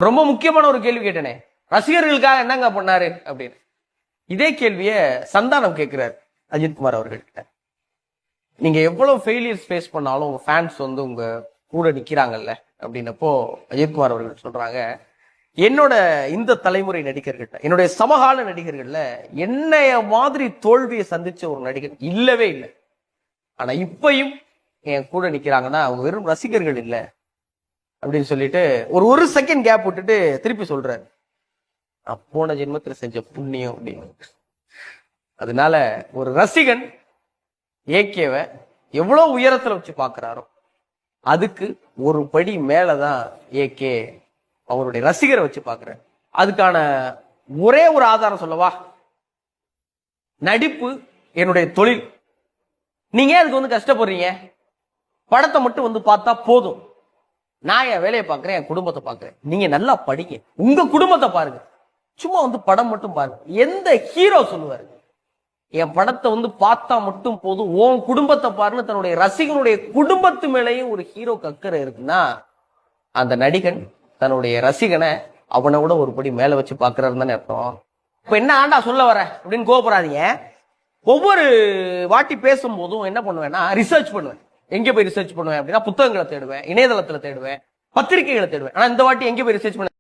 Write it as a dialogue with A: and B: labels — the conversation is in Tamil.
A: ரொம்ப முக்கியமான ஒரு கேள்வி கேட்டனே, ரசிகர்களுக்காக என்னங்க பண்ணாரு அப்படின்னு. இதே கேள்விய சந்தானம் கேட்கிறாரு அஜித்குமார் அவர்கள்ட்ட. நீங்க எவ்வளவு ஃபெயிலியர்ஸ் ஃபேஸ் பண்ணாலும் உங்க ஃபேன்ஸ் வந்து உங்க கூட நிக்கிறாங்கல்ல அப்படின்னப்போ அஜித்குமார் அவர்கள் சொல்றாங்க, என்னோட இந்த தலைமுறை நடிகர்கள்ட்ட, என்னுடைய சமகால நடிகர்கள்ல என்னைய மாதிரி தோல்வியை சந்திச்ச ஒரு நடிகர் இல்லவே இல்லை. ஆனா இப்பயும் என் கூட நிக்கிறாங்கன்னா அவங்க வெறும் ரசிகர்கள் இல்லை அப்படின்னு சொல்லிட்டு ஒரு செகண்ட் கேப் விட்டுட்டு திருப்பி சொல்றாரு, போன ஜென்மத்துல செஞ்ச புண்ணியம் அப்படின்னு. அதனால ஒரு ரசிகன் ஏகேவை எவ்வளவு உயரத்துல வச்சு பாக்குறாரோ அதுக்கு ஒரு படி மேலதான் ஏகே அவருடைய ரசிகரை வச்சு பாக்குறாரு. அதுக்கான ஒரே ஒரு ஆதாரம் சொல்லவா, நடிப்பு என்னுடைய தொழில். நீங்க அதுக்கு வந்து கஷ்டப்படுறீங்க, படத்தை மட்டும் வந்து பார்த்தா போதும். நான் என் வேலையை பார்க்கிறேன், என் குடும்பத்தை பார்க்கிறேன். நீங்க நல்லா படிங்க, உங்க குடும்பத்தை பாருங்க, சும்மா வந்து படம் மட்டும் பாருங்க. எந்த ஹீரோ சொல்லுவாரு என் படத்தை வந்து பார்த்தா மட்டும் போதும், உன் குடும்பத்தை பாருன்னு தன்னுடைய ரசிகனுடைய குடும்பத்து மேலேயும் ஒரு ஹீரோ அக்கறை இருக்குன்னா அந்த நடிகன் தன்னுடைய ரசிகனை அவனை விட ஒரு படி மேல வச்சு பாக்குறாருன்னு தானே அர்த்தம். இப்ப என்ன ஆண்டா சொல்ல வர அப்படின்னு கோபப்படாதீங்க. ஒவ்வொரு வாட்டி பேசும்போதும் என்ன பண்ணுவேன்னா ரிசர்ச் பண்ணுவேன். எங்க போய் ரிசர்ச் பண்ணுவேன் அப்படின்னா புத்தகங்களை தேடுவேன், இணையதளத்துல தேடுவேன், பத்திரிகைகளை தேடுவேன். ஆனா இந்த வாட்டி எங்க போய் ரிசர்ச் பண்ண